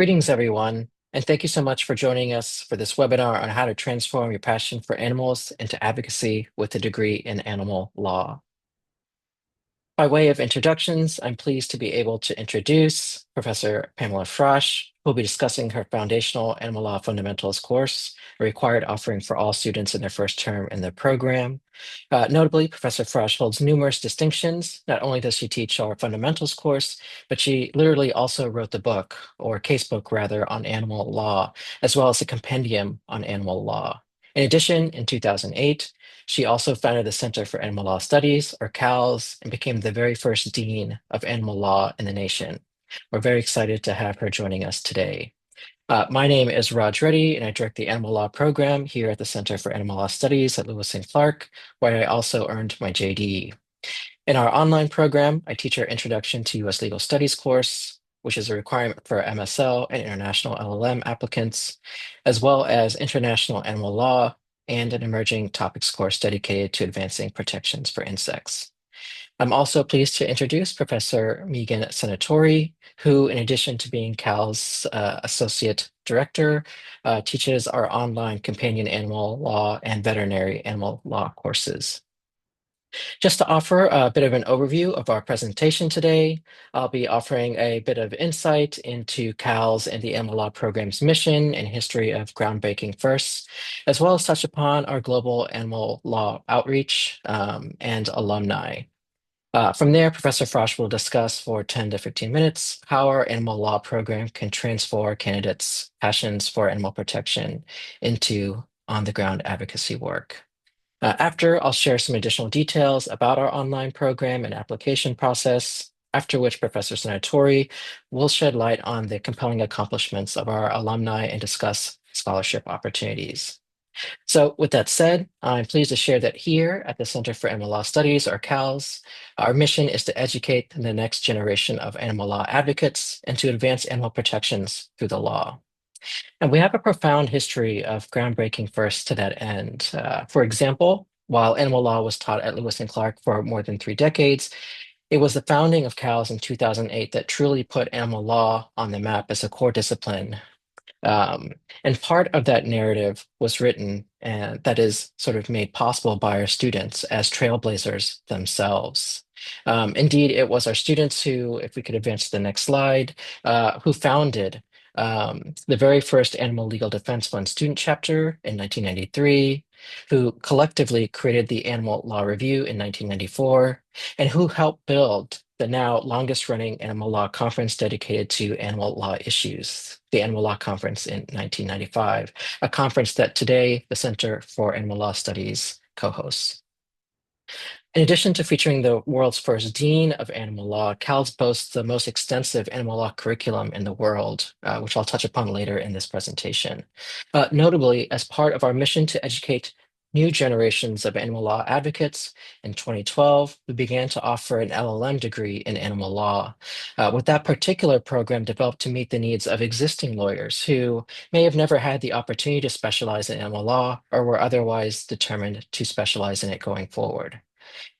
Greetings, everyone, and thank you so much for joining us for this webinar on how to transform your passion for animals into advocacy with a degree in animal law. By way of introductions, I'm pleased to be able to introduce Professor Pamela Frasch, who will be discussing her Foundational Animal Law Fundamentals course, a required offering for all students in their first term in the program. Notably, Professor Frasch holds numerous distinctions. Not only does she teach our fundamentals course, but she literally also wrote the book, or casebook rather, on animal law, as well as a compendium on animal law. In addition, in 2008, she also founded the Center for Animal Law Studies, or CALS, and became the very first dean of animal law in the nation. We're very excited to have her joining us today. My name is Reddy, and I direct the Animal Law program here at the Center for Animal Law Studies at Lewis and Clark, where I also earned my JD. In our online program, I teach our Introduction to U.S. Legal Studies course, which is a requirement for MSL and international LLM applicants, as well as International Animal Law and an emerging topics course dedicated to advancing protections for insects. I'm also pleased to introduce Professor Megan Senatori, who, in addition to being CAL's Associate Director, teaches our online companion animal law and veterinary animal law courses. Just to offer a bit of an overview of our presentation today, I'll be offering a bit of insight into CAL's and the Animal Law Program's mission and history of groundbreaking firsts, as well as touch upon our global animal law outreach and alumni. From there, Professor Frosch will discuss for 10 to 15 minutes how our animal law program can transform candidates' passions for animal protection into on-the-ground advocacy work. After, I'll share some additional details about our online program and application process, after which Professor Senatori will shed light on the compelling accomplishments of our alumni and discuss scholarship opportunities. So with that said, I'm pleased to share that here at the Center for Animal Law Studies, or CALS, our mission is to educate the next generation of animal law advocates and to advance animal protections through the law. And we have a profound history of groundbreaking firsts to that end. For example, while animal law was taught at Lewis and Clark for more than 3 decades, it was the founding of CALS in 2008 that truly put animal law on the map as a core discipline. Um, and part of that narrative was written and that is sort of made possible by our students as trailblazers themselves. Indeed, it was our students who, if we could advance to the next slide, who founded the very first Animal Legal Defense Fund student chapter in 1993, who collectively created the Animal Law Review in 1994, and who helped build the now longest running animal law conference dedicated to animal law issues, the Animal Law Conference in 1995, a conference that today the Center for Animal Law Studies co-hosts. In addition to featuring the world's first dean of animal law, CALS boasts the most extensive animal law curriculum in the world, which I'll touch upon later in this presentation. Notably, as part of our mission to educate new generations of animal law advocates, in 2012, we began to offer an LLM degree in animal law, with that particular program developed to meet the needs of existing lawyers who may have never had the opportunity to specialize in animal law or were otherwise determined to specialize in it going forward.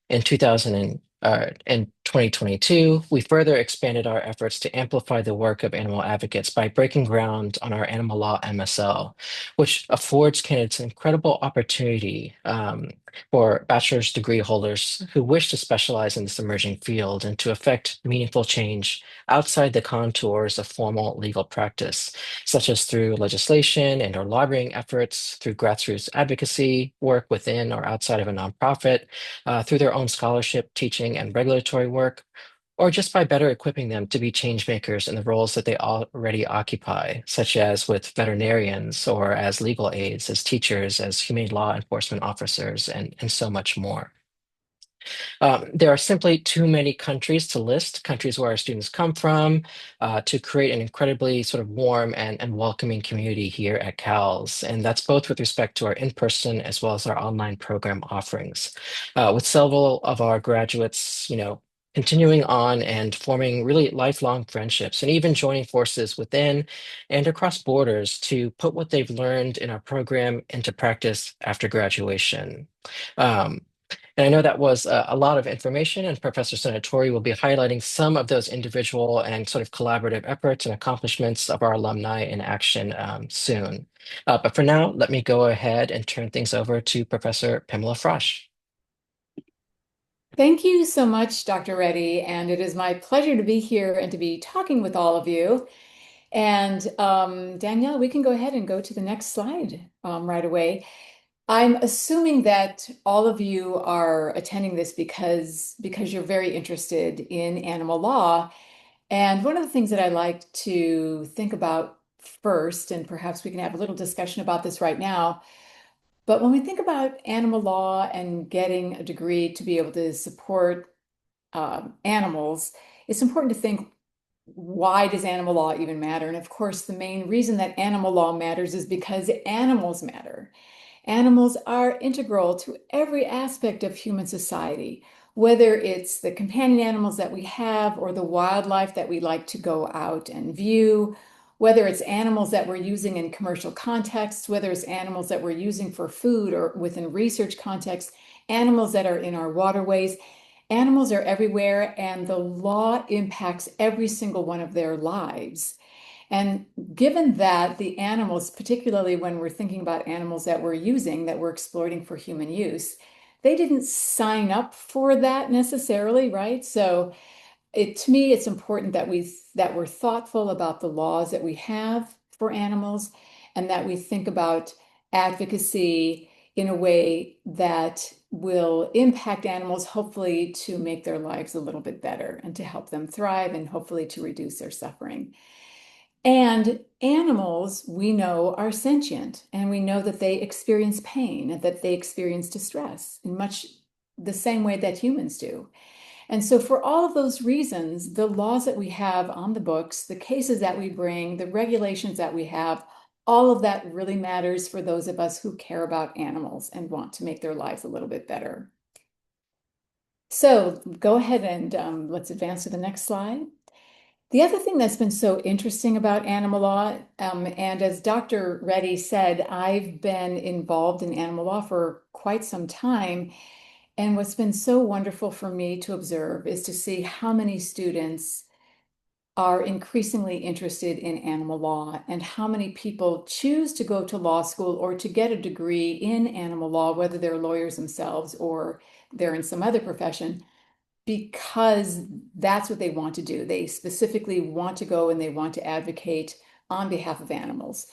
In 2022, we further expanded our efforts to amplify the work of animal advocates by breaking ground on our animal law MSL, which affords candidates an incredible opportunity for bachelor's degree holders who wish to specialize in this emerging field and to effect meaningful change outside the contours of formal legal practice, such as through legislation and or lobbying efforts, through grassroots advocacy, work within or outside of a nonprofit, through their own scholarship, teaching, and regulatory work, or just by better equipping them to be change makers in the roles that they already occupy, such as with veterinarians or as legal aides, as teachers, as humane law enforcement officers, and so much more. There are simply too many countries to list, countries where our students come from, to create an incredibly sort of warm and welcoming community here at CALS. And that's both with respect to our in-person as well as our online program offerings. With several of our graduates, continuing on and forming really lifelong friendships and even joining forces within and across borders to put what they've learned in our program into practice after graduation. Um, And I know that was a lot of information, and Professor Senatori will be highlighting some of those individual and sort of collaborative efforts and accomplishments of our alumni in action soon. But for now, let me go ahead and turn things over to Professor Pamela Frasch. Thank you so much, Dr. Reddy, and it is my pleasure to be here and to be talking with all of you. And Danielle, we can go ahead and go to the next slide right away. I'm assuming that all of you are attending this because you're very interested in animal law. And one of the things that I like to think about first, and perhaps we can have a little discussion about this right now, but when we think about animal law and getting a degree to be able to support animals, it's important to think, why does animal law even matter? And of course, the main reason that animal law matters is because animals matter. Animals are integral to every aspect of human society, whether it's the companion animals that we have or the wildlife that we like to go out and view, whether it's animals that we're using in commercial contexts, whether it's animals that we're using for food or within research contexts, animals that are in our waterways. Animals are everywhere, and the law impacts every single one of their lives. And given that the animals, particularly when we're thinking about animals that we're using, that we're exploiting for human use, they didn't sign up for that necessarily, right? So to me, it's important that we're thoughtful about the laws that we have for animals and that we think about advocacy in a way that will impact animals, hopefully to make their lives a little bit better and to help them thrive and hopefully to reduce their suffering. And animals, we know, are sentient, and we know that they experience pain and that they experience distress in much the same way that humans do. And so, for all of those reasons, the laws that we have on the books, the cases that we bring, the regulations that we have, all of that really matters for those of us who care about animals and want to make their lives a little bit better. So, go ahead and let's advance to the next slide. The other thing that's been so interesting about animal law, and as Dr. Reddy said, I've been involved in animal law for quite some time. And what's been so wonderful for me to observe is to see how many students are increasingly interested in animal law and how many people choose to go to law school or to get a degree in animal law, whether they're lawyers themselves or they're in some other profession, because that's what they want to do. They specifically want to go and they want to advocate on behalf of animals.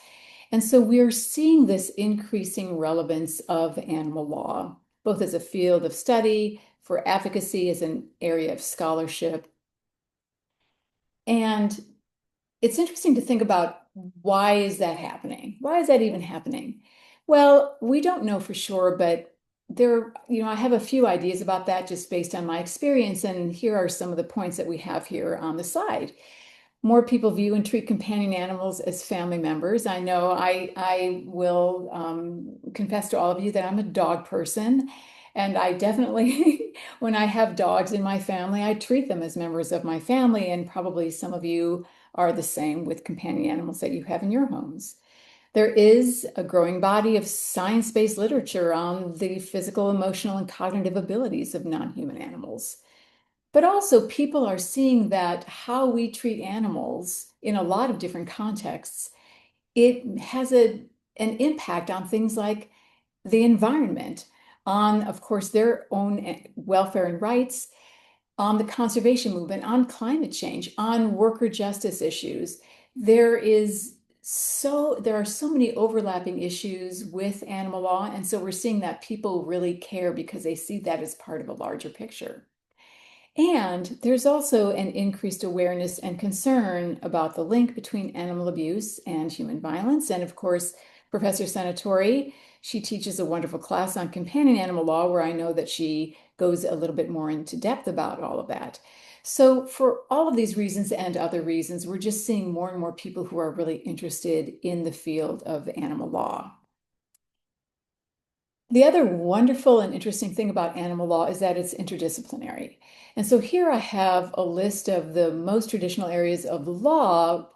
And so we're seeing this increasing relevance of animal law, both as a field of study, for advocacy, as an area of scholarship. And it's interesting to think about, why is that happening? Why is that even happening? Well, we don't know for sure, but I have a few ideas about that just based on my experience. And here are some of the points that we have here on the side. More people view and treat companion animals as family members. I know I will confess to all of you that I'm a dog person, and I definitely, when I have dogs in my family, I treat them as members of my family, and probably some of you are the same with companion animals that you have in your homes. There is a growing body of science-based literature on the physical, emotional, and cognitive abilities of non-human animals. But also, people are seeing that how we treat animals in a lot of different contexts, it has an impact on things like the environment, on, of course, their own welfare and rights, on the conservation movement, on climate change, on worker justice issues. There are so many overlapping issues with animal law, and so we're seeing that people really care because they see that as part of a larger picture. And there's also an increased awareness and concern about the link between animal abuse and human violence. And of course, Professor Senatori, she teaches a wonderful class on companion animal law, where I know that she goes a little bit more into depth about all of that. So for all of these reasons and other reasons, we're just seeing more and more people who are really interested in the field of animal law. The other wonderful and interesting thing about animal law is that it's interdisciplinary. And so here I have a list of the most traditional areas of law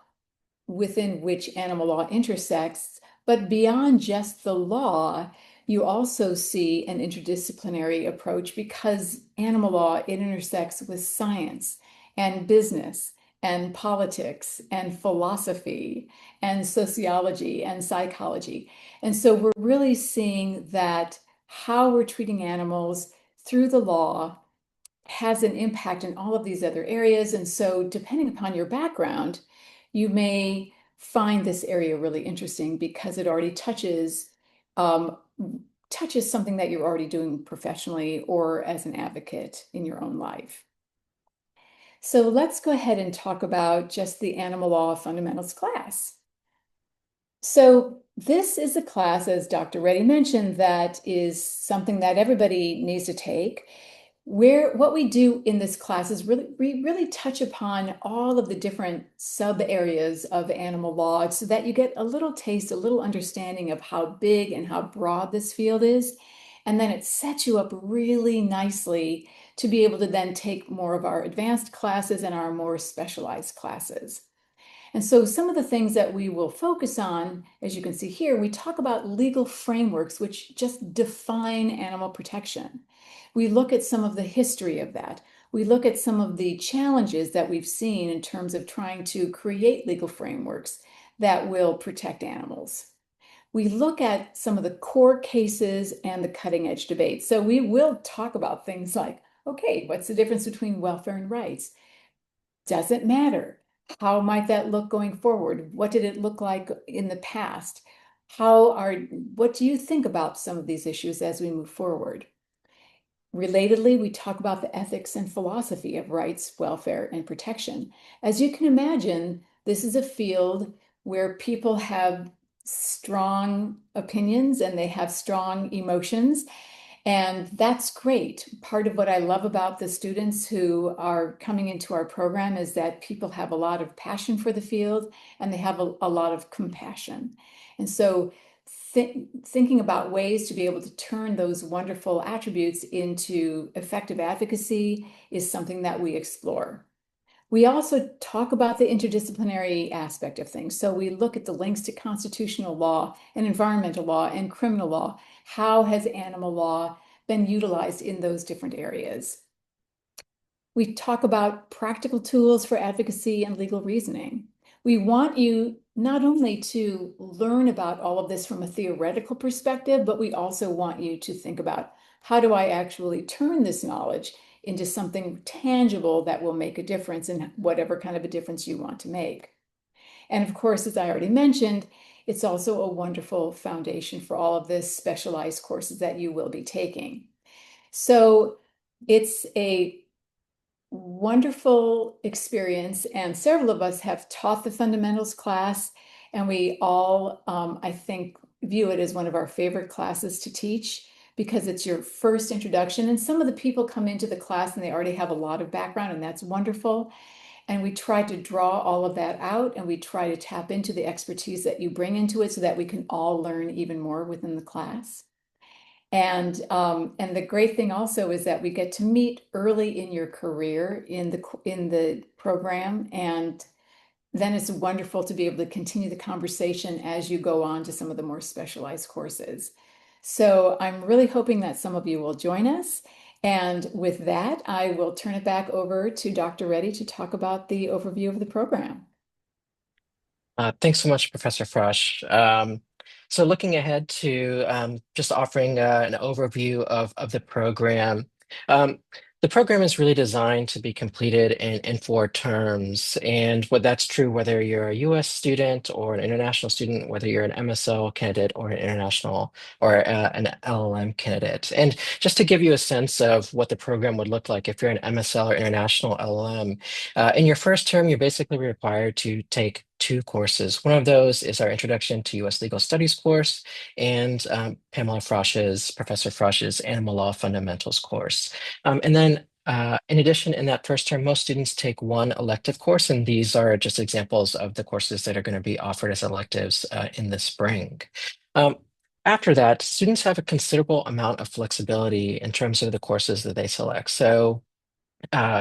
within which animal law intersects. But beyond just the law, You also see an interdisciplinary approach because animal law, it intersects with science and business and politics and philosophy and sociology and psychology. And so we're really seeing that how we're treating animals through the law has an impact in all of these other areas. And so, depending upon your background, you may find this area really interesting because it already um, touches something that you're already doing professionally or as an advocate in your own life. So let's go ahead and talk about just the animal law fundamentals class. So this is a class, as Dr. Reddy mentioned, that is something that everybody needs to take. Where what we do in this class is we really touch upon all of the different sub areas of animal law so that you get a little taste, a little understanding of how big and how broad this field is. And then it sets you up really nicely to be able to then take more of our advanced classes and our more specialized classes. And so some of the things that we will focus on, as you can see here, we talk about legal frameworks which just define animal protection. We look at some of the history of that. We look at some of the challenges that we've seen in terms of trying to create legal frameworks that will protect animals. We look at some of the core cases and the cutting edge debates. So we will talk about things like, okay, what's the difference between welfare and rights? Does it matter? How might that look going forward? What did it look like in the past? What do you think about some of these issues as we move forward? Relatedly, we talk about the ethics and philosophy of rights, welfare, and protection. As you can imagine, this is a field where people have strong opinions and they have strong emotions. And that's great. Part of what I love about the students who are coming into our program is that people have a lot of passion for the field and they have a lot of compassion. And so thinking about ways to be able to turn those wonderful attributes into effective advocacy is something that we explore. We also talk about the interdisciplinary aspect of things. So we look at the links to constitutional law and environmental law and criminal law. How has animal law been utilized in those different areas? We talk about practical tools for advocacy and legal reasoning. We want you not only to learn about all of this from a theoretical perspective, but we also want you to think about how do I actually turn this knowledge into something tangible that will make a difference in whatever kind of a difference you want to make. And of course, as I already mentioned, it's also a wonderful foundation for all of the specialized courses that you will be taking. So it's a wonderful experience, and several of us have taught the fundamentals class, and we all, I think, view it as one of our favorite classes to teach because it's your first introduction. And some of the people come into the class and they already have a lot of background, and that's wonderful. And we try to draw all of that out and we try to tap into the expertise that you bring into it so that we can all learn even more within the class. And the great thing also is that we get to meet early in your career in the program, and then it's wonderful to be able to continue the conversation as you go on to some of the more specialized courses. So I'm really hoping that some of you will join us. And with that, I will turn it back over to Dr. Reddy to talk about the overview of the program. Thanks so much, Professor Frasch. So looking ahead to just offering an overview of the program. Um, the program is really designed to be completed in 4 terms. And what that's true whether you're a US student or an international student, whether you're an MSL candidate or an international or an LLM candidate. And just to give you a sense of what the program would look like if you're an MSL or international LLM, in your first term, you're basically required to take 2 courses. One of those is our Introduction to U.S. Legal Studies course and Professor Frasch's Animal Law Fundamentals course. And then in addition, in that first term, most students take 1 elective course, and these are just examples of the courses that are going to be offered as electives in the spring. Um, After that, students have a considerable amount of flexibility in terms of the courses that they select. So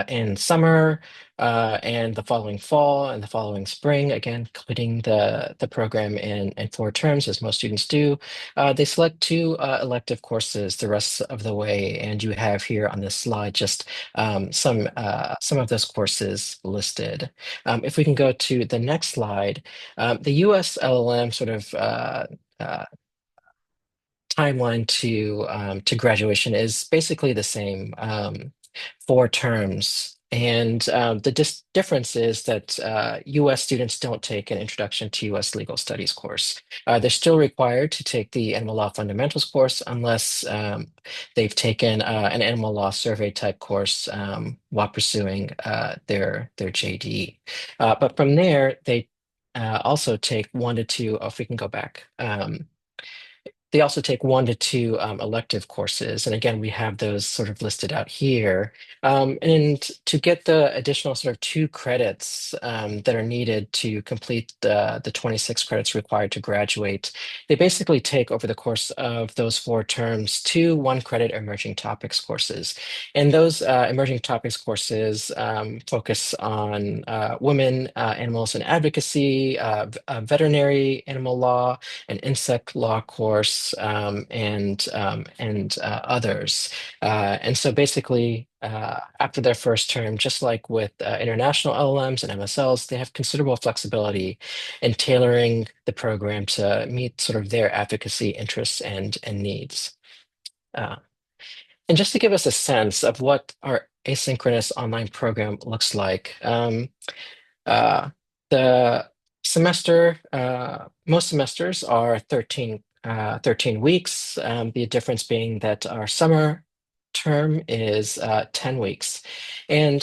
in summer and the following fall and the following spring. Again, completing the program in 4 terms, as most students do. They select two elective courses the rest of the way, and you have here on this slide just some of those courses listed. If we can go to the next slide, the U.S. LLM sort of uh, timeline to graduation is basically the same, 4 terms. And the difference is that U.S. students don't take an Introduction to U.S. Legal Studies course. They're still required to take the Animal Law Fundamentals course unless they've taken an Animal Law Survey type course while pursuing their JD. But from there, they also take 1 to 2. Oh, if we can go back. They also take 1 to 2 elective courses. And again, we have those sort of listed out here. And to get the additional sort of 2 credits that are needed to complete the 26 credits required to graduate, they basically take over the course of those 4 terms 2 1-credit emerging topics courses. And those emerging topics courses focus on women, animals, and advocacy, veterinary animal law, an insect law course, and others. And so basically, after their first term, just like with international LLMs and MSLs, they have considerable flexibility in tailoring the program to meet sort of their advocacy interests and needs. Uh, and just to give us a sense of what our asynchronous online program looks like, uh, the most semesters are 13 weeks. The difference being that our summer term is 10 weeks. And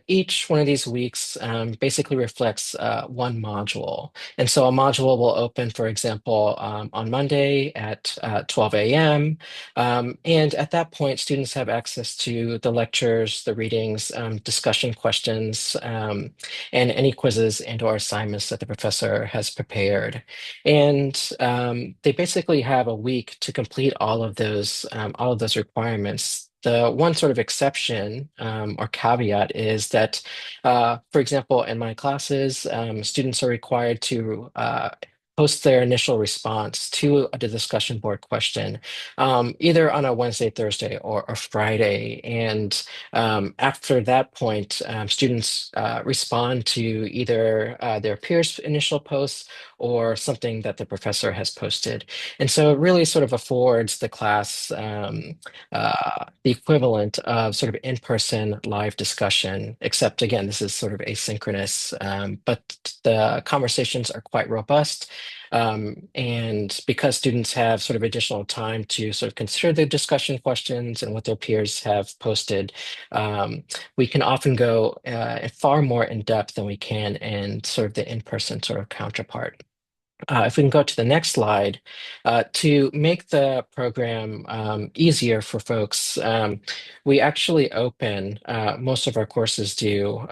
each one of these weeks basically reflects 1 module. And so a module will open, for example, on Monday at 12 a.m. And at that point, students have access to the lectures, the readings, discussion questions, and any quizzes and/or assignments that the professor has prepared. And they basically have a week to complete all of those requirements. The one sort of exception or caveat is that, for example, in my classes, students are required to post their initial response to the discussion board question, either on a Wednesday, Thursday, or Friday. And after that point, students respond to either their peers' initial posts or something that the professor has posted. And so it really sort of affords the class the equivalent of sort of in-person live discussion, except again, this is sort of asynchronous, but the conversations are quite robust. And because students have sort of additional time to sort of consider the discussion questions and what their peers have posted, we can often go far more in depth than we can in sort of the in-person sort of counterpart. If we can go to the next slide, to make the program easier for folks, we actually open, most of our courses do,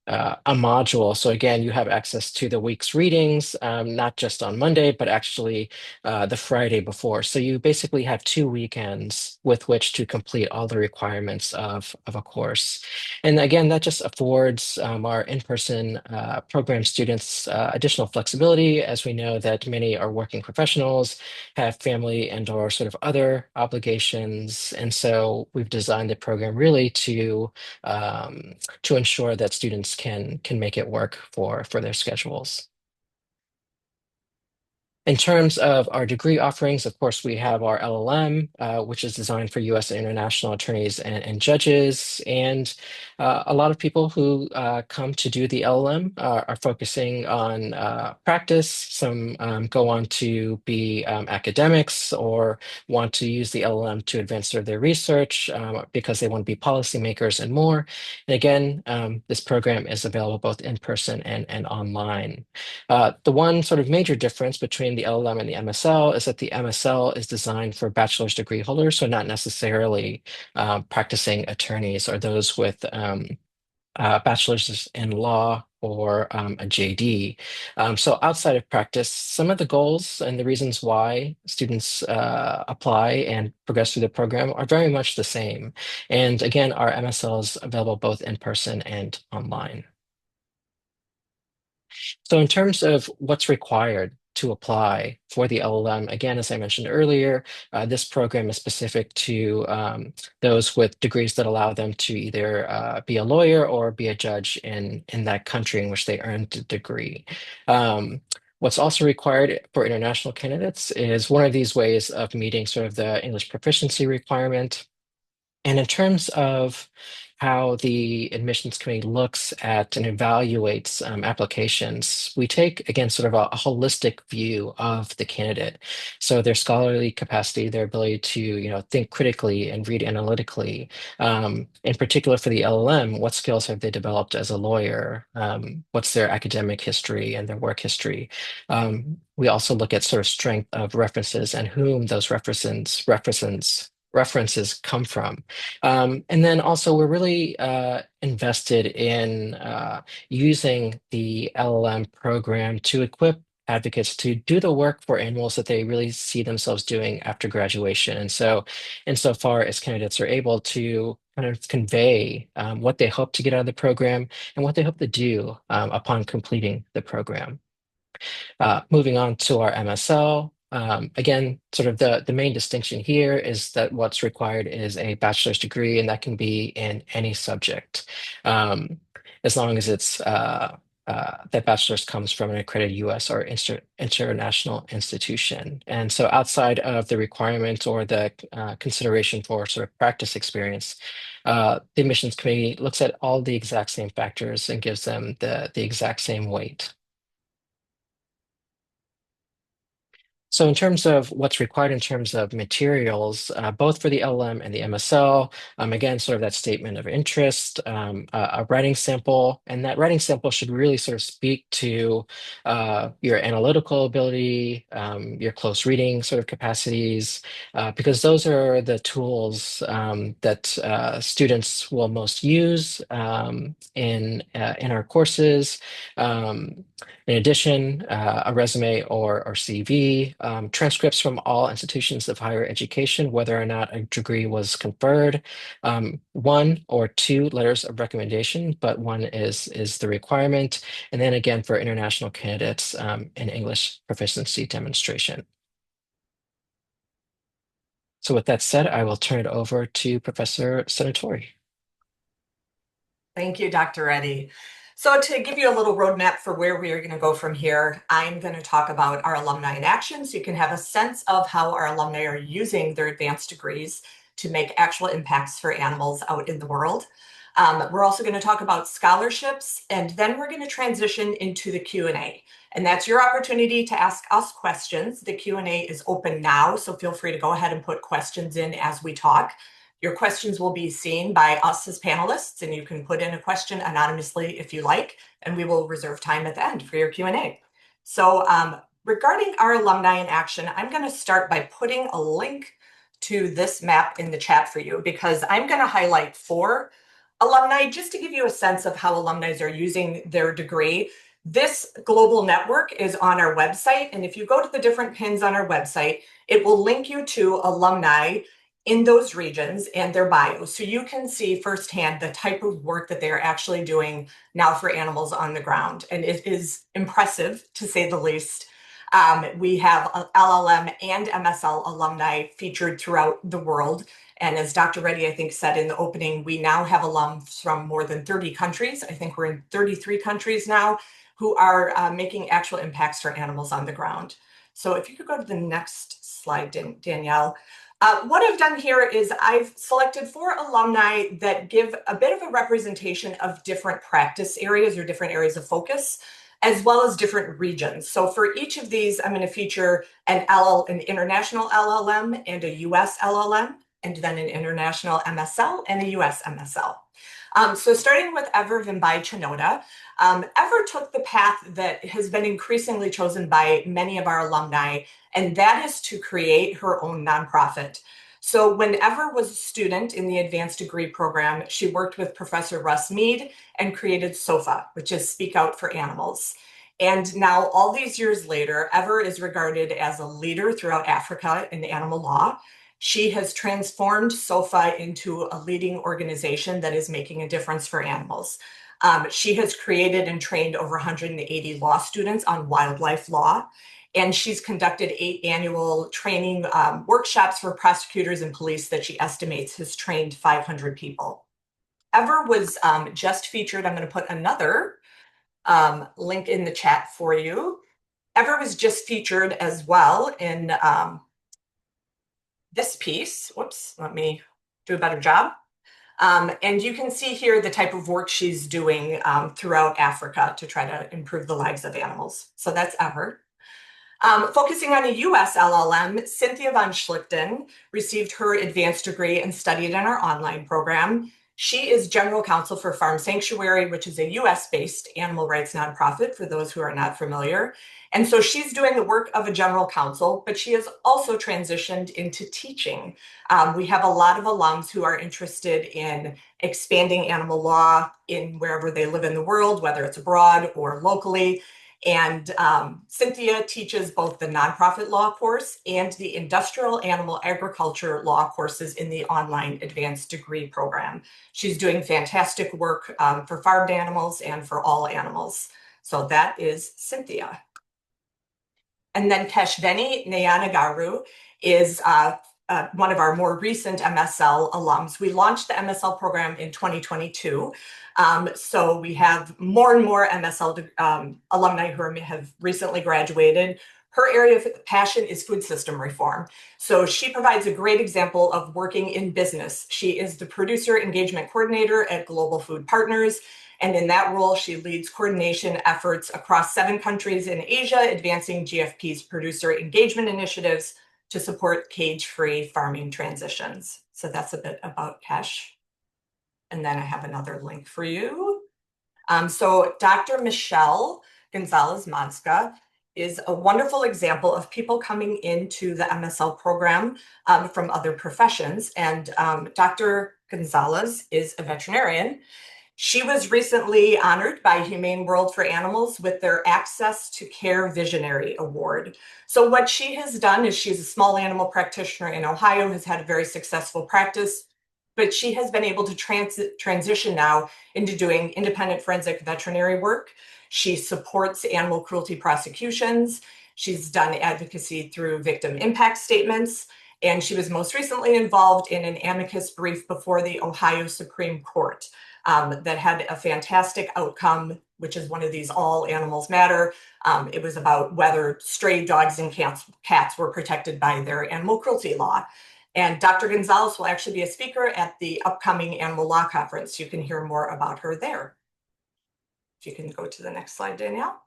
a module. So again, you have access to the week's readings, not just on Monday, but actually the Friday before. So you basically have 2 weekends with which to complete all the requirements of a course. And again, that just affords our in-person program students additional flexibility, as we know that many are working professionals, have family and/or sort of other obligations. And so we've designed the program really to ensure that students can make it work for their schedules. In terms of our degree offerings, of course, we have our LLM, which is designed for U.S. and international attorneys and judges. And a lot of people who come to do the LLM are focusing on practice. Some go on to be academics or want to use the LLM to advance their research because they want to be policymakers and more. And again, this program is available both in person and online. The one sort of major difference between the LLM and the MSL is that the MSL is designed for bachelor's degree holders, so not necessarily practicing attorneys or those with bachelor's in law or a JD. So outside of practice, some of the goals and the reasons why students apply and progress through the program are very much the same. And again, our MSL is available both in person and online. So in terms of what's required to apply for the LLM, again, as I mentioned earlier, this program is specific to those with degrees that allow them to either be a lawyer or be a judge in that country in which they earned the degree. What's also required for international candidates is one of these ways of meeting sort of the English proficiency requirement. And in terms of how the admissions committee looks at and evaluates applications, we take, again, sort of a holistic view of the candidate. So their scholarly capacity, their ability to, think critically and read analytically. In particular for the LLM, what skills have they developed as a lawyer? What's their academic history and their work history? We also look at sort of strength of references and whom those references come from. And then also, we're really invested in using the LLM program to equip advocates to do the work for animals that they really see themselves doing after graduation. And so, insofar as candidates are able to kind of convey what they hope to get out of the program and what they hope to do upon completing the program. Moving on to our MSL. Again, sort of the main distinction here is that what's required is a bachelor's degree, and that can be in any subject, as long as that bachelor's comes from an accredited U.S. or international institution. And so outside of the requirement or the consideration for sort of practice experience, the admissions committee looks at all the exact same factors and gives them the exact same weight. So in terms of what's required in terms of materials, both for the LLM and the MSL, again, sort of that statement of interest, a writing sample, and that writing sample should really sort of speak to your analytical ability, your close reading sort of capacities, because those are the tools that students will most use in our courses. Um, in addition, a resume or CV, transcripts from all institutions of higher education, whether or not a degree was conferred, one or two letters of recommendation, but one is the requirement. And then again, for international candidates, an English proficiency demonstration. So with that said, I will turn it over to Professor Senatori. Thank you, Dr. Reddy. So to give you a little roadmap for where we are going to go from here, I'm going to talk about our alumni in action so you can have a sense of how our alumni are using their advanced degrees to make actual impacts for animals out in the world. We're also going to talk about scholarships, and then we're going to transition into the Q&A. And that's your opportunity to ask us questions. The Q&A is open now, so feel free to go ahead and put questions in as we talk. Your questions will be seen by us as panelists, and you can put in a question anonymously if you like, and we will reserve time at the end for your Q&A. So regarding our alumni in action, I'm going to start by putting a link to this map in the chat for you, because I'm going to highlight 4 alumni just to give you a sense of how alumni are using their degree. This global network is on our website, and if you go to the different pins on our website, it will link you to alumni in those regions and their bios. So you can see firsthand the type of work that they are actually doing now for animals on the ground. And it is impressive, to say the least. We have LLM and MSL alumni featured throughout the world. And as Dr. Reddy, I think, said in the opening, we now have alums from more than 30 countries. I think we're in 33 countries now who are making actual impacts for animals on the ground. So if you could go to the next slide, Danielle. What I've done here is I've selected 4 alumni that give a bit of a representation of different practice areas or different areas of focus, as well as different regions. So for each of these, I'm going to feature an international LLM and a US LLM, and then an international MSL and a US MSL. So starting with Ever Vimbai Chinoda, Ever took the path that has been increasingly chosen by many of our alumni, and that is to create her own nonprofit. So when Ever was a student in the advanced degree program, she worked with Professor Russ Mead and created SOFA, which is Speak Out for Animals. And now, all these years later, Ever is regarded as a leader throughout Africa in animal law. She has transformed SOFA into a leading organization that is making a difference for animals. She has created and trained over 180 law students on wildlife law, and she's conducted 8 annual training workshops for prosecutors and police that she estimates has trained 500 people. Ever was just featured. I'm going to put another link in the chat for you. Ever was just featured as well in this piece. Whoops, let me do a better job. And you can see here the type of work she's doing throughout Africa to try to improve the lives of animals. So that's Ever. Focusing on a US LLM, Cynthia von Schlichten received her advanced degree and studied in our online program. She is general counsel for Farm Sanctuary, which is a US-based animal rights nonprofit, for those who are not familiar. And so she's doing the work of a general counsel, but she has also transitioned into teaching. We have a lot of alums who are interested in expanding animal law in wherever they live in the world, whether it's abroad or locally. And Cynthia teaches both the nonprofit law course and the industrial animal agriculture law courses in the online advanced degree program. She's doing fantastic work for farmed animals and for all animals. So that is Cynthia. And then Keshveni Nayanagaru is one of our more recent MSL alums. We launched the MSL program in 2022. So we have more and more MSL alumni who have recently graduated. Her area of passion is food system reform. So she provides a great example of working in business. She is the producer engagement coordinator at Global Food Partners. And in that role, she leads coordination efforts across 7 countries in Asia, advancing GFP's producer engagement initiatives to support cage-free farming transitions. So that's a bit about Kesh. And then I have another link for you. So Dr. Michelle Gonzalez-Manska is a wonderful example of people coming into the MSL program from other professions. And Dr. Gonzalez is a veterinarian. She was recently honored by Humane World for Animals with their Access to Care Visionary Award. So what she has done is she's a small animal practitioner in Ohio, has had a very successful practice, but she has been able to transition now into doing independent forensic veterinary work. She supports animal cruelty prosecutions. She's done advocacy through victim impact statements, and she was most recently involved in an amicus brief before the Ohio Supreme Court. That had a fantastic outcome, which is one of these all animals matter. It was about whether stray dogs and cats were protected by their animal cruelty law. And Dr. Gonzalez will actually be a speaker at the upcoming Animal Law Conference. You can hear more about her there. If you can go to the next slide, Danielle.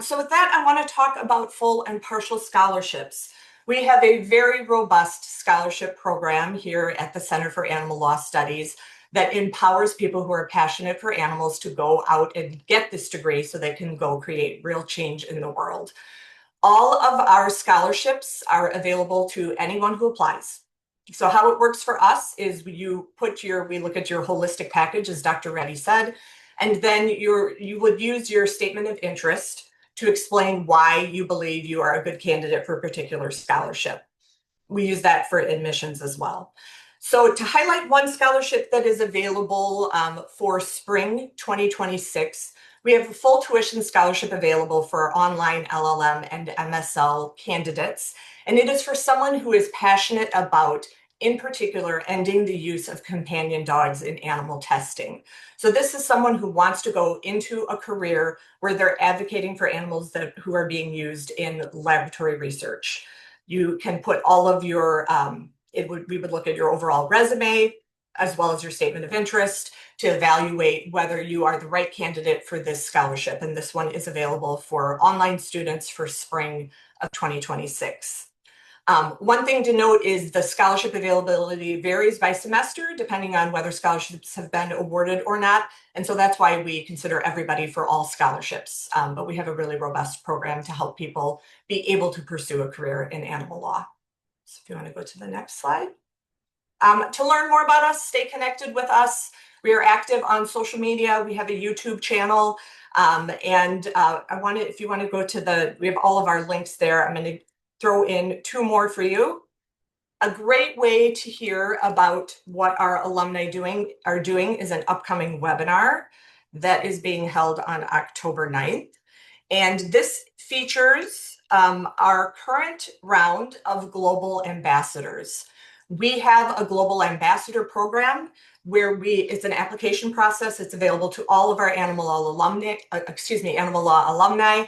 So with that, I want to talk about full and partial scholarships. We have a very robust scholarship program here at the Center for Animal Law Studies that empowers people who are passionate for animals to go out and get this degree so they can go create real change in the world. All of our scholarships are available to anyone who applies. So how it works for us is we look at your holistic package, as Dr. Reddy said, and then you would use your statement of interest to explain why you believe you are a good candidate for a particular scholarship. We use that for admissions as well. So to highlight one scholarship that is available for spring 2026, we have a full tuition scholarship available for online LLM and MSL candidates. And it is for someone who is passionate about, in particular, ending the use of companion dogs in animal testing. So this is someone who wants to go into a career where they're advocating for animals who are being used in laboratory research. You can put all of your we would look at your overall resume as well as your statement of interest to evaluate whether you are the right candidate for this scholarship. And this one is available for online students for spring of 2026. One thing to note is the scholarship availability varies by semester depending on whether scholarships have been awarded or not. And so that's why we consider everybody for all scholarships. But we have a really robust program to help people be able to pursue a career in animal law. So if you want to go to the next slide. To learn more about us, stay connected with us. We are active on social media. We have a YouTube channel. If you want to go to we have all of our links there. I'm going to throw in two more for you. A great way to hear about what our alumni are doing is an upcoming webinar that is being held on October 9th. And this features our current round of global ambassadors. We have a global ambassador program where it's an application process. It's available to all of our animal law alumni.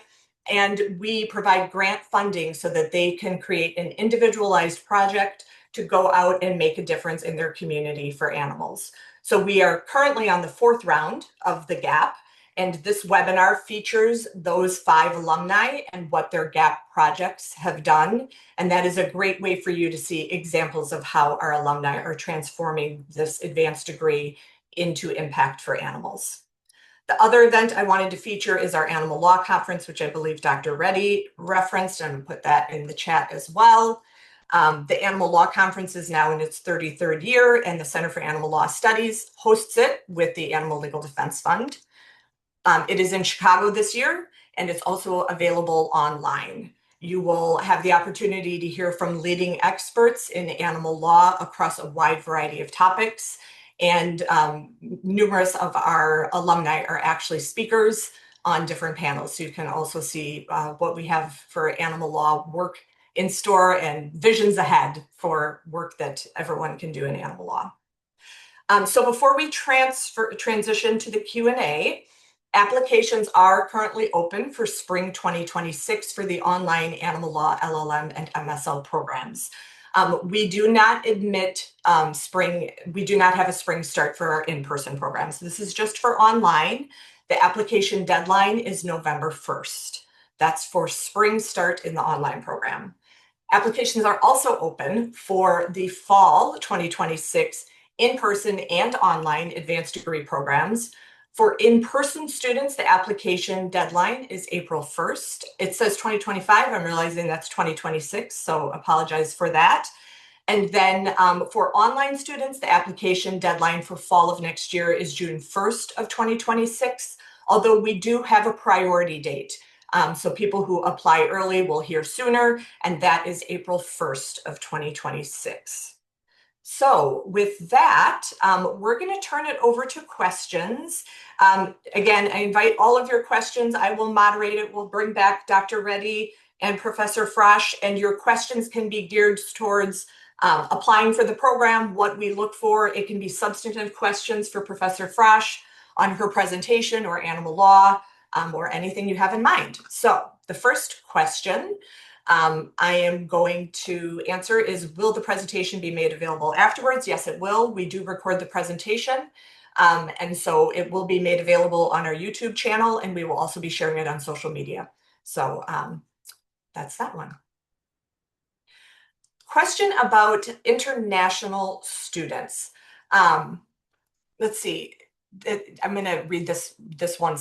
And we provide grant funding so that they can create an individualized project to go out and make a difference in their community for animals. So we are currently on the 4th round of the GAP. And this webinar features those 5 alumni and what their GAP projects have done. And that is a great way for you to see examples of how our alumni are transforming this advanced degree into impact for animals. The other event I wanted to feature is our Animal Law Conference, which I believe Dr. Reddy referenced, and put that in the chat as well. The Animal Law Conference is now in its 33rd year, and the Center for Animal Law Studies hosts it with the Animal Legal Defense Fund. It is in Chicago this year, and it's also available online. You will have the opportunity to hear from leading experts in animal law across a wide variety of topics, and numerous of our alumni are actually speakers on different panels. So you can also see what we have for animal law work in store and visions ahead for work that everyone can do in animal law. So before we transition to the Q&A, applications are currently open for spring 2026 for the online animal law, LLM, and MSL programs. We do not admit we do not have a spring start for our in-person programs. This is just for online. The application deadline is November 1st. That's for spring start in the online program. Applications are also open for the fall 2026 in-person and online advanced degree programs. For in-person students, the application deadline is April 1st. It says 2025. I'm realizing that's 2026, so apologize for that. And then for online students, the application deadline for fall of next year is June 1st of 2026, although we do have a priority date. So people who apply early will hear sooner, and that is April 1st of 2026. So with that, we're going to turn it over to questions. Again, I invite all of your questions. I will moderate it. We'll bring back Dr. Reddy and Professor Frasch, and your questions can be geared towards applying for the program, what we look for. It can be substantive questions for Professor Frasch on her presentation or animal law, or anything you have in mind. So the first question I am going to answer is, will the presentation be made available afterwards? Yes, it will. We do record the presentation. And so it will be made available on our YouTube channel, and we will also be sharing it on social media. So that's that one. Question about international students. Let's see. I'm going to read this one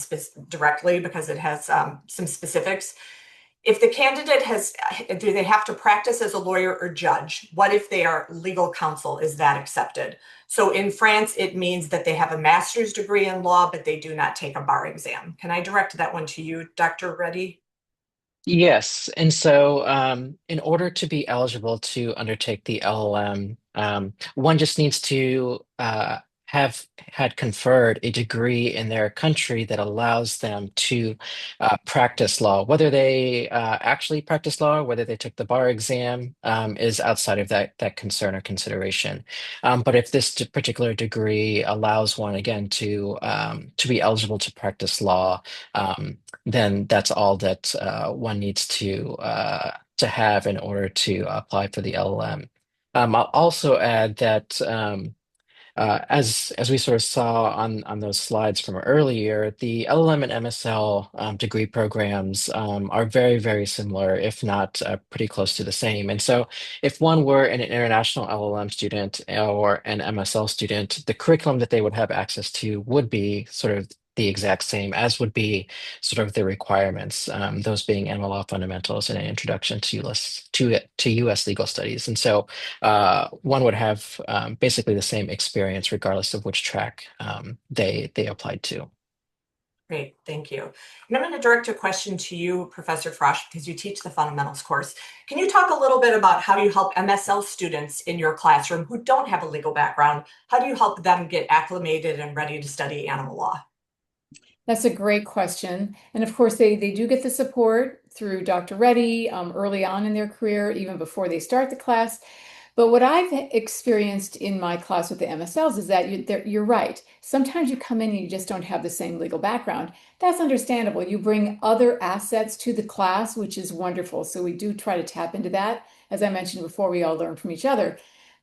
directly because it has some specifics. If the candidate do they have to practice as a lawyer or judge? What if they are legal counsel? Is that accepted? So in France, it means that they have a master's degree in law, but they do not take a bar exam. Can I direct that one to you, Dr. Reddy? Yes. And so in order to be eligible to undertake the LLM, one just needs to have had conferred a degree in their country that allows them to practice law. Whether they actually practice law, whether they took the bar exam, is outside of that concern or consideration. But if this particular degree allows one, again, to be eligible to practice law, then that's all that one needs to have in order to apply for the LLM. I'll also add that as we sort of saw on those slides from earlier, the LLM and MSL degree programs are very, very similar, if not pretty close to the same. And so if one were an international LLM student or an MSL student, the curriculum that they would have access to would be sort of the exact same as would be sort of the requirements, those being animal law fundamentals and an introduction to US legal studies. And so one would have basically the same experience regardless of which track they applied to. Great, thank you. And I'm going to direct a question to you, Professor Frasch, because you teach the fundamentals course. Can you talk a little bit about how you help MSL students in your classroom who don't have a legal background? How do you help them get acclimated and ready to study animal law? That's a great question. And of course, they do get the support through Dr. Reddy early on in their career, even before they start the class. But what I've experienced in my class with the MSLs is that you're right. Sometimes you come in and you just don't have the same legal background. That's understandable. You bring other assets to the class, which is wonderful. So we do try to tap into that. As I mentioned before, we all learn from each other.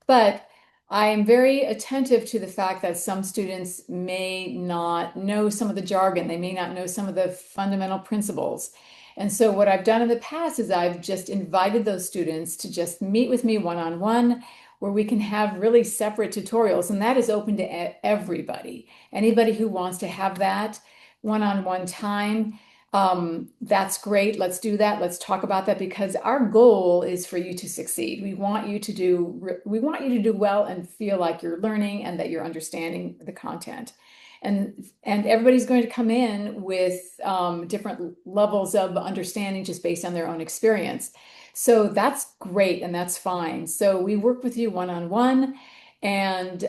But I am very attentive to the fact that some students may not know some of the jargon. They may not know some of the fundamental principles. And so what I've done in the past is I've just invited those students to just meet with me one-on-one, where we can have really separate tutorials. And that is open to everybody. Anybody who wants to have that one-on-one time, that's great. Let's do that. Let's talk about that because our goal is for you to succeed. We want you to do well and feel like you're learning and that you're understanding the content. And everybody's going to come in with different levels of understanding just based on their own experience. So that's great and that's fine. So we work with you one-on-one, and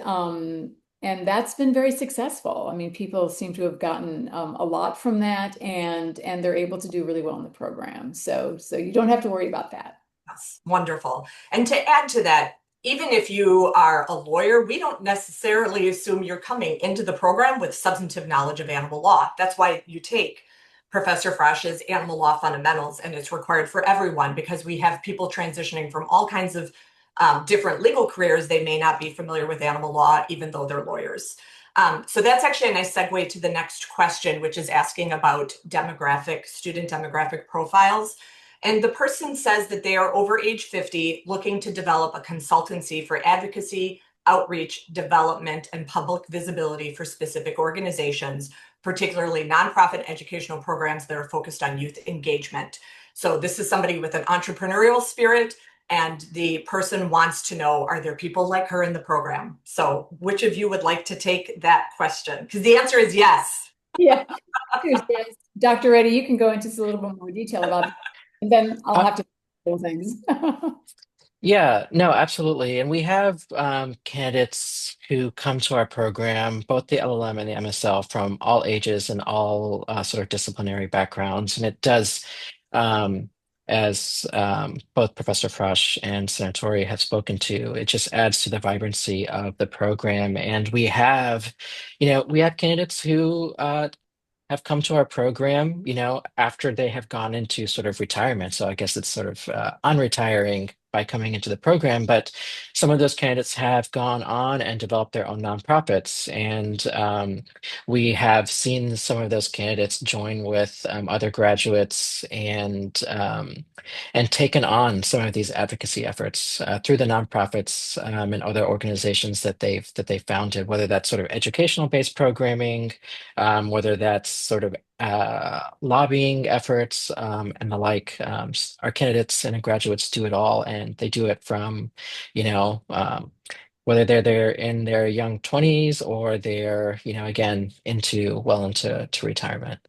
that's been very successful. I mean, people seem to have gotten a lot from that, and they're able to do really well in the program. So you don't have to worry about that. That's wonderful. And to add to that, even if you are a lawyer, we don't necessarily assume you're coming into the program with substantive knowledge of animal law. That's why you take Professor Frasch's Animal Law Fundamentals, and it's required for everyone because we have people transitioning from all kinds of different legal careers. They may not be familiar with animal law, even though they're lawyers. So that's actually a nice segue to the next question, which is asking about student demographic profiles. And the person says that they are over age 50, looking to develop a consultancy for advocacy, outreach, development, and public visibility for specific organizations, particularly nonprofit educational programs that are focused on youth engagement. So this is somebody with an entrepreneurial spirit, and the person wants to know, are there people like her in the program? So which of you would like to take that question? Because the answer is yes. Yeah. Yes. Dr. Reddy, you can go into a little bit more detail about that, and then I'll Uh, have to do things. Yeah, no, absolutely. And we have candidates who come to our program, both the LLM and the MSL, from all ages and all sort of disciplinary backgrounds. And it does, as both Professor Frasch and Senatori have spoken to, it just adds to the vibrancy of the program. And we have candidates who have come to our program, after they have gone into sort of retirement. So I guess it's sort of unretiring by coming into the program. But some of those candidates have gone on and developed their own nonprofits. And we have seen some of those candidates join with other graduates and taken on some of these advocacy efforts through the nonprofits and other organizations that they've founded, whether that's sort of educational based programming, whether that's sort of lobbying efforts and the like. Our candidates and graduates do it all, and they do it from, you know, whether they're in their young 20s or they're, again, into retirement.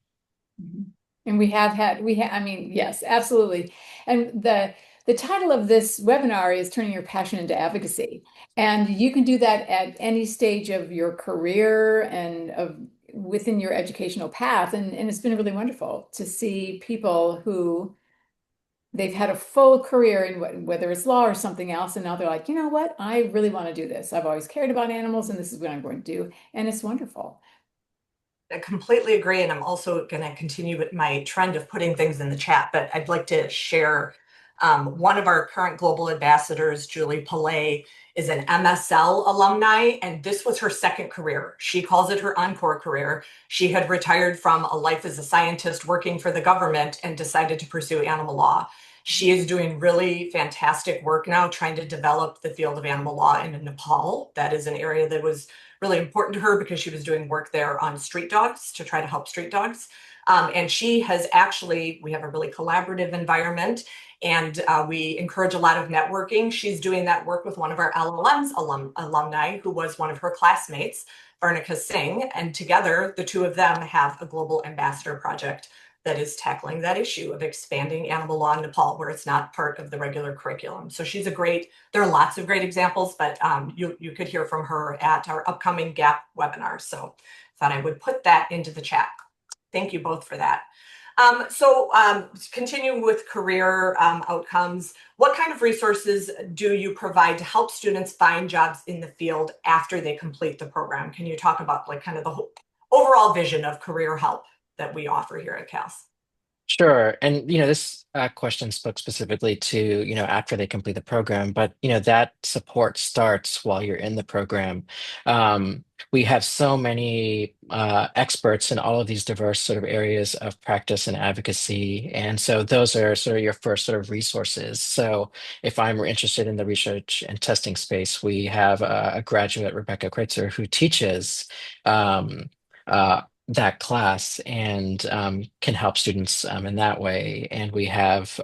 Mhm. And I mean, yes, absolutely. And the title of this webinar is Turning Your Passion into Advocacy. And you can do that at any stage of your career and of within your educational path. And it's been really wonderful to see people who they've had a full career in whether it's law or something else, and now they're like, you know what? I really want to do this. I've always cared about animals, and this is what I'm going to do. And it's wonderful. I completely agree. And I'm also going to continue with my trend of putting things in the chat, but I'd like to share One of our current global ambassadors, Julie Pillay, is an MSL alumni, and this was her second career. She calls it her encore career. She had retired from a life as a scientist working for the government and decided to pursue animal law. She is doing really fantastic work now trying to develop the field of animal law in Nepal. That is an area that was really important to her because she was doing work there on street dogs to try to help street dogs. And she has actually, we have a really collaborative environment and we encourage a lot of networking. She's doing that work with one of our LLM's alumni who was one of her classmates, Varnika Singh. And together, the two of them have a global ambassador project that is tackling that issue of expanding animal law in Nepal, where it's not part of the regular curriculum. So she's a great, there are lots of great examples, but you could hear from her at our upcoming GAP webinar. So thought I would put that into the chat. Thank you both for that. Continuing with career outcomes, what kind of resources do you provide to help students find jobs in the field after they complete the program? Can you talk about like kind of the whole overall vision of career help that we offer here at CALS? Sure. And, this question spoke specifically to, after they complete the program, but, that support starts while you're in the program. We have so many experts in all of these diverse sort of areas of practice and advocacy. And so those are sort of your first sort of resources. So if I'm interested in the research and testing space, we have a graduate, Rebecca Kreitzer, who teaches um, that class and can help students in that way. And we have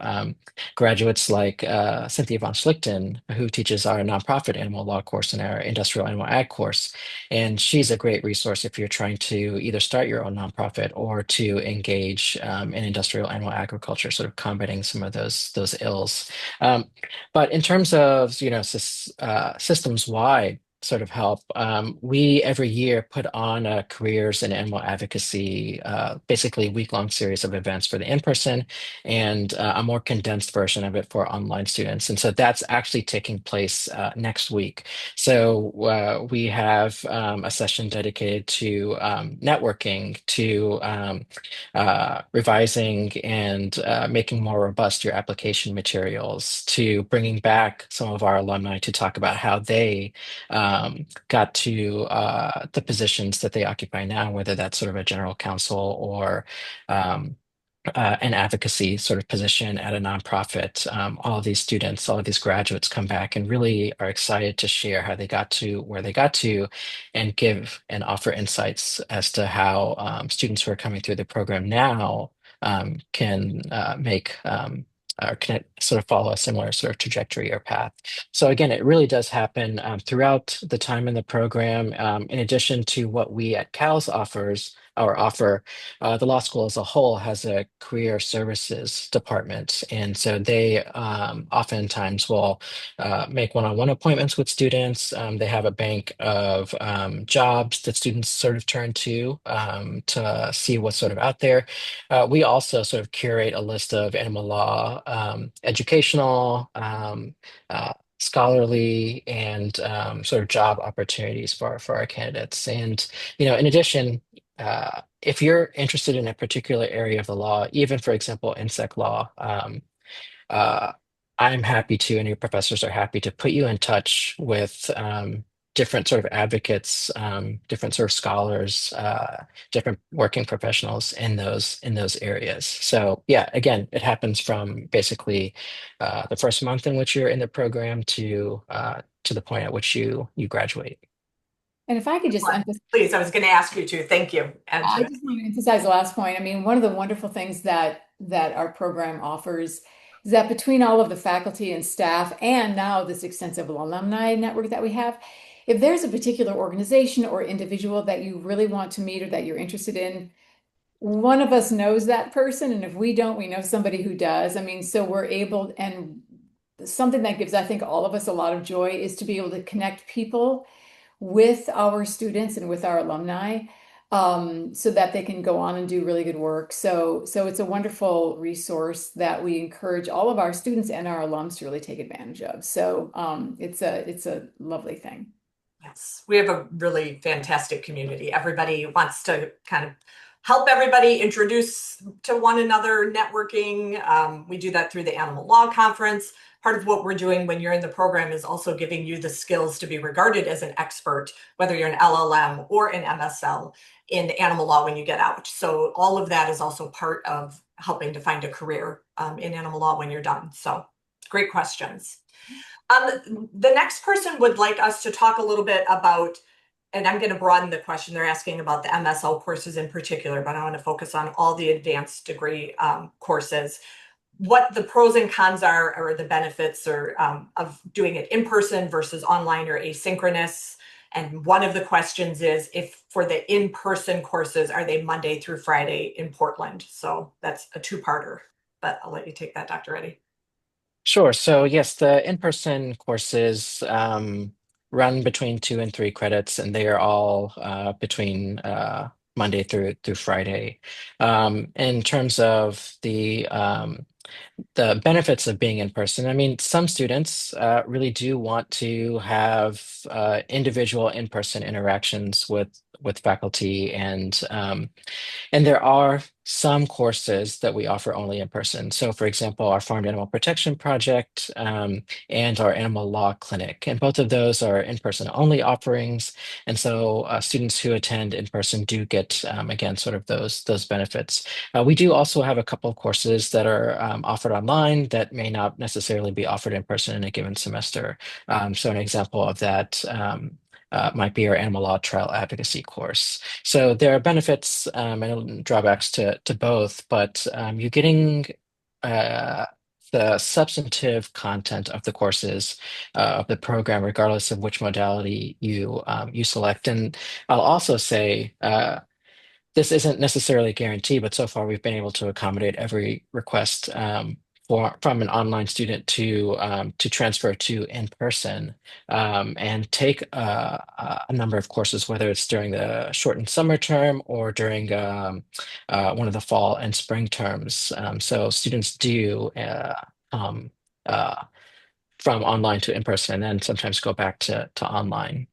graduates like Cynthia von Schlichten, who teaches our nonprofit animal law course and our industrial animal ag course. And she's a great resource if you're trying to either start your own nonprofit or to engage in industrial animal agriculture, sort of combating some of those ills. But in terms of, systems wide, sort of help. We every year put on a careers in animal advocacy, basically week-long series of events for the in-person and a more condensed version of it for online students. And so that's actually taking place next week. So we have a session dedicated to networking, to revising and making more robust your application materials, to bringing back some of our alumni to talk about how they got to the positions that they occupy now, whether that's sort of a general counsel or um, an advocacy sort of position at a nonprofit. All of these students, all of these graduates come back and really are excited to share how they got to where they got to and give and offer insights as to how students who are coming through the program now can make or can sort of follow a similar sort of trajectory or path. So again, it really does happen throughout the time in the program. In addition to what we at CALS offer, the law school as a whole has a career services department. And so they oftentimes will make one-on-one appointments with students. They have a bank of jobs that students sort of turn to see what's sort of out there. We also sort of curate a list of animal law, educational, scholarly, and sort of job opportunities for our candidates. And, in addition, if you're interested in a particular area of the law, even for example, insect law, uh, I'm happy to, and your professors are happy to put you in touch with different sort of advocates, different sort of scholars, different working professionals in those areas. So yeah, again, it happens from basically the first month in which you're in the program to the point at which you graduate. And if I could just emphasize, Please, I was going to ask you to. Thank you. And I just want to emphasize the last point. I mean, one of the wonderful things that our program offers is that between all of the faculty and staff and now this extensive alumni network that we have, if there's a particular organization or individual that you really want to meet or that you're interested in, one of us knows that person, and if we don't, we know somebody who does. I mean, so we're able, and something that gives, I think, all of us a lot of joy is to be able to connect people with our students and with our alumni, so that they can go on and do really good work. So it's a wonderful resource that we encourage all of our students and our alums to really take advantage of. So it's a lovely thing. yes, we have a really fantastic community. Everybody wants to kind of help everybody introduce to one another, networking. We do that through the Animal Law Conference. Part of what we're doing when you're in the program is also giving you the skills to be regarded as an expert, whether you're an LLM or an MSL in animal law when you get out. So all of that is also part of helping to find a career in animal law when you're done. So great questions. The next person would like us to talk a little bit about, and I'm going to broaden the question. They're asking about the MSL courses in particular, but I want to focus on all the advanced degree courses. What the pros and cons are, or the benefits of doing it in person versus online or asynchronous. And one of the questions is, if for the in-person courses, are they Monday through Friday in Portland? So that's a two-parter, but I'll let you take that, Dr. Reddy. Sure. So yes, the in-person courses run between 2 and 3 credits, and they are all between Monday through Friday. In terms of the benefits of being in person, I mean, some students really do want to have individual in-person interactions with faculty, and there are some courses that we offer only in person. So, for example, our Farmed Animal Protection Project and our Animal Law Clinic. And both of those are in-person only offerings. And so students who attend in person do get, again, sort of those benefits. We do also have a couple of courses that are offered online that may not necessarily be offered in person in a given semester. So an example of that might be our Animal Law Trial Advocacy course. So there are benefits and drawbacks to both, but you're getting uh, the substantive content of the courses of the program, regardless of which modality you select. And I'll also say this isn't necessarily a guarantee, but so far we've been able to accommodate every request from an online student to transfer to in person and take a number of courses, whether it's during the shortened summer term or during one of the fall and spring terms. So students do come uh, from online to in person, and then sometimes go back to online.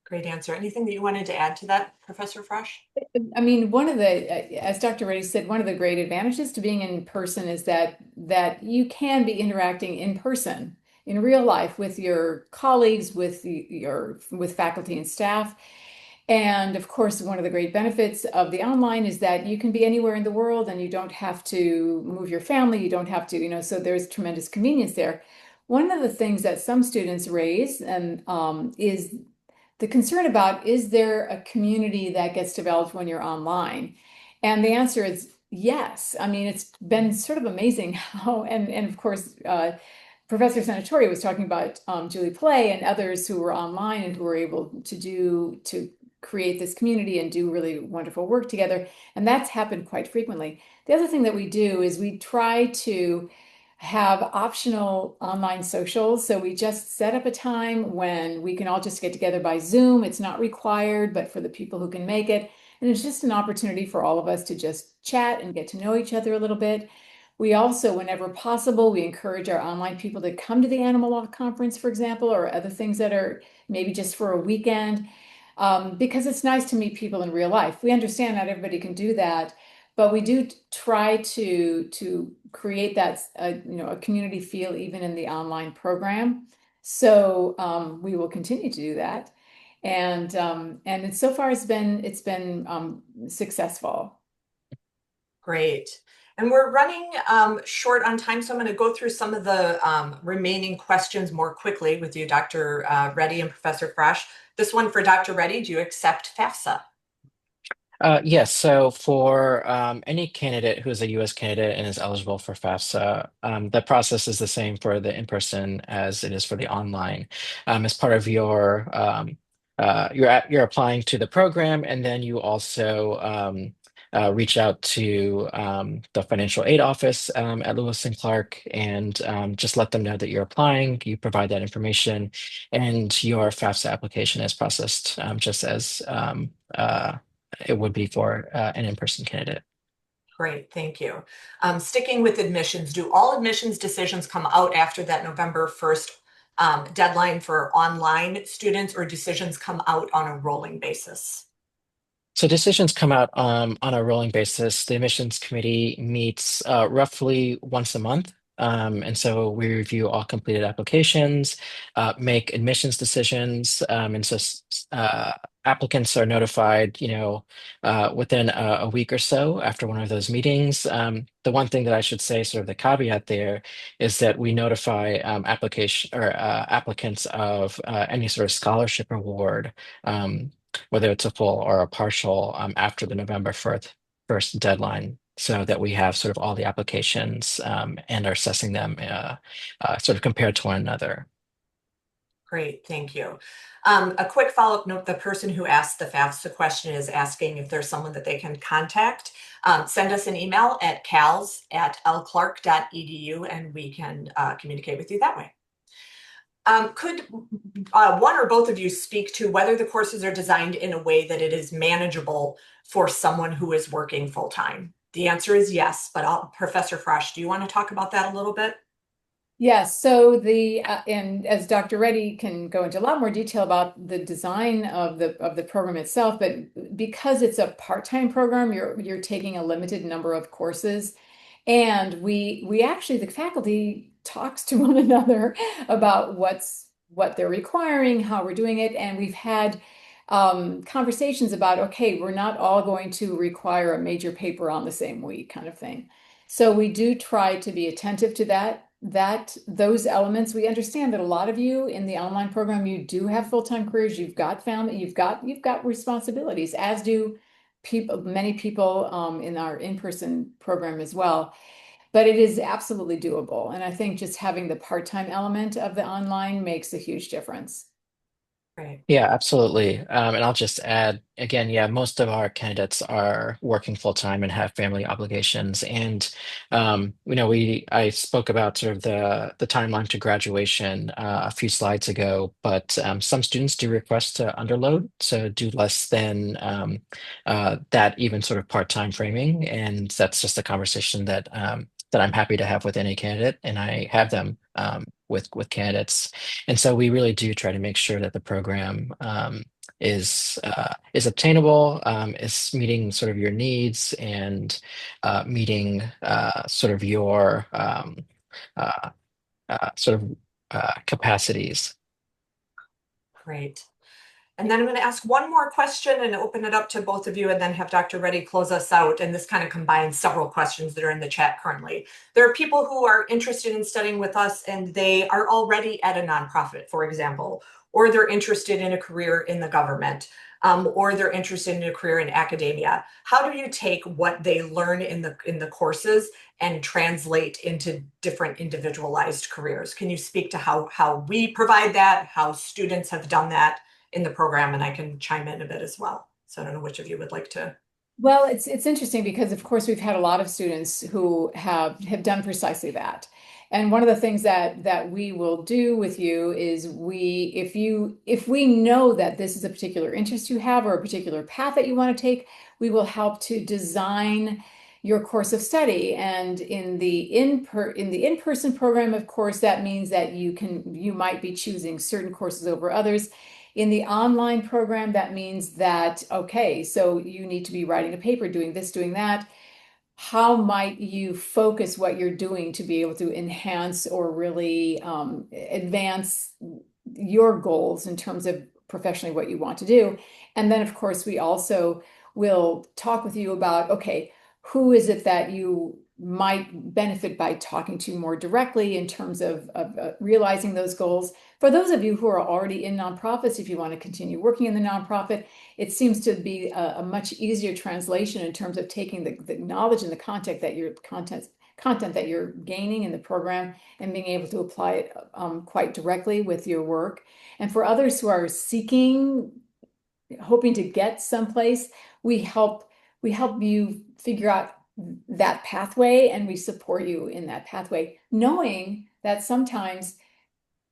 Great answer. Anything that you wanted to add to that, Professor Frasch? I mean, one of the, as Dr. Reddy said, one of the great advantages to being in person is that you can be interacting in person in real life with your colleagues, with faculty and staff. And of course, one of the great benefits of the online is that you can be anywhere in the world and you don't have to move your family. You don't have to, so there's tremendous convenience there. One of the things that some students raise and is the concern about, is there a community that gets developed when you're online? And the answer is yes. I mean, it's been sort of amazing how, and of course, Professor Senatori was talking about Julie Play and others who were online and who were able to create this community and do really wonderful work together. And that's happened quite frequently. The other thing that we do is we try to have optional online socials. So we just set up a time when we can all just get together by Zoom. It's not required, but for the people who can make it. And it's just an opportunity for all of us to just chat and get to know each other a little bit. We also, whenever possible, we encourage our online people to come to the Animal Law Conference, for example, or other things that are maybe just for a weekend, because it's nice to meet people in real life. We understand not everybody can do that, but we do try to create that a community feel even in the online program. So we will continue to do that, and so far it's been successful. Great. And we're running short on time, so I'm going to go through some of the remaining questions more quickly with you, Dr. Reddy and Professor Frasch. This one for Dr. Reddy, do you accept FAFSA? Yes, so for any candidate who is a U.S. candidate and is eligible for FAFSA, the process is the same for the in-person as it is for the online. As part of you're applying to the program, and then you also reach out to the financial aid office at Lewis and Clark, and just let them know that you're applying. You provide that information, and your FAFSA application is processed just as it would be for an in-person candidate. Great, thank you. Sticking with admissions, do all admissions decisions come out after that November 1st deadline for online students, or decisions come out on a rolling basis? So decisions come out on a rolling basis. The admissions committee meets roughly once a month. And so we review all completed applications, make admissions decisions. And so applicants are notified, within a week or so after one of those meetings. The one thing that I should say, sort of the caveat there, is that we notify application or applicants of any sort of scholarship award. Whether it's a full or a partial, after the November first deadline, so that we have sort of all the applications, and are assessing them sort of compared to one another. Great, thank you. A quick follow-up note, the person who asked the FAFSA question is asking if there's someone that they can contact. Send us an email at cals@lclark.edu and we can communicate with you that way. Could one or both of you speak to whether the courses are designed in a way that it is manageable for someone who is working full-time? The answer is yes, but Professor Frasch, do you want to talk about that a little bit? Yes, so and as Dr. Reddy can go into a lot more detail about the design of the program itself, but because it's a part-time program, you're taking a limited number of courses, and we actually, the faculty talks to one another about what they're requiring, how we're doing it, and we've had conversations about, okay, we're not all going to require a major paper on the same week, kind of thing. So we do try to be attentive to those elements. We understand that a lot of you in the online program, you do have full-time careers, you've got family, you've got responsibilities, as do many people in our in-person program as well. But it is absolutely doable. And I think just having the part-time element of the online makes a huge difference. Right. Yeah, absolutely. And I'll just add again, yeah, most of our candidates are working full time and have family obligations. And I spoke about sort of the timeline to graduation a few slides ago, but some students do request to underload, so do less than that even sort of part-time framing. And that's just a conversation that I'm happy to have with any candidate, and I have them with candidates. And so we really do try to make sure that the program is obtainable, is meeting sort of your needs, and meeting sort of your uh, sort of capacities. Great. And then I'm going to ask one more question and open it up to both of you and then have Dr. Reddy close us out. And this kind of combines several questions that are in the chat currently. There are people who are interested in studying with us and they are already at a nonprofit, for example, or they're interested in a career in the government, or they're interested in a career in academia. How do you take what they learn in the courses and translate into different individualized careers? Can you speak to how we provide that, how students have done that in the program, and I can chime in a bit as well. So I don't know which of you would like to. Well, it's interesting because of course we've had a lot of students who have done precisely that. And one of the things that we will do with you is if we know that this is a particular interest you have or a particular path that you want to take, we will help to design your course of study. And in the in-person program, of course, that means that you might be choosing certain courses over others. In the online program, that means that, okay, so you need to be writing a paper, doing this, doing that. How might you focus what you're doing to be able to enhance or really advance your goals in terms of professionally what you want to do? And then, of course, we also will talk with you about, okay, who is it that you might benefit by talking to more directly in terms of realizing those goals. For those of you who are already in nonprofits, if you want to continue working in the nonprofit, it seems to be a much easier translation in terms of taking the knowledge and the content that you're gaining in the program and being able to apply it quite directly with your work. And for others who are hoping to get someplace, we help you figure out that pathway, and we support you in that pathway, knowing that sometimes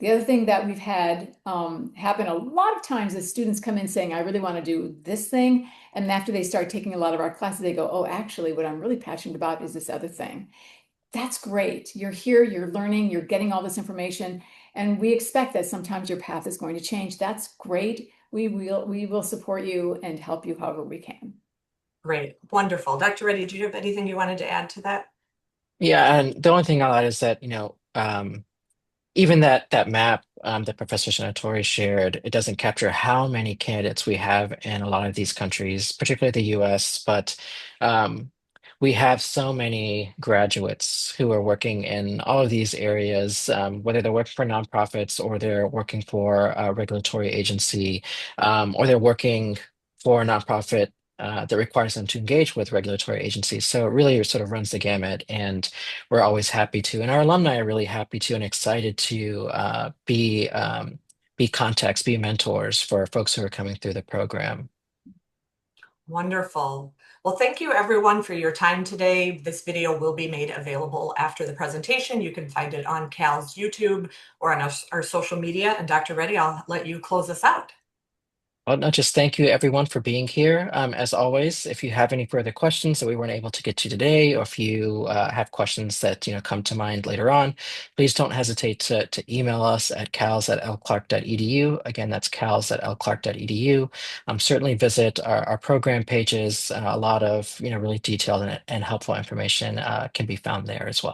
the other thing that we've had happen a lot of times is students come in saying, I really want to do this thing. And after they start taking a lot of our classes, they go, oh, actually, what I'm really passionate about is this other thing. That's great. You're here, you're learning, you're getting all this information. And we expect that sometimes your path is going to change. That's great. we will support you and help you however we can. Great. Wonderful. Dr. Reddy, do you have anything you wanted to add to that? Yeah, and the only thing I'll add is that, even that map that Professor Senatori shared, it doesn't capture how many candidates we have in a lot of these countries, particularly the US, but um, we have so many graduates who are working in all of these areas, whether they're working for nonprofits or they're working for a regulatory agency, or they're working for a nonprofit that requires them to engage with regulatory agencies. So it really sort of runs the gamut. And we're always happy to, and our alumni are really happy to and excited to be contacts, be mentors for folks who are coming through the program. Wonderful. Well, thank you everyone for your time today. This video will be made available after the presentation. You can find it on Cal's YouTube or on our social media. And Dr. Reddy, I'll let you close us out. Well, no, just thank you everyone for being here. As always, if you have any further questions that we weren't able to get to today, or if you have questions that come to mind later on, please don't hesitate to email us at cals@lclark.edu. Again, that's cals@lclark.edu. Certainly visit our program pages. A lot of really detailed and helpful information can be found there as well.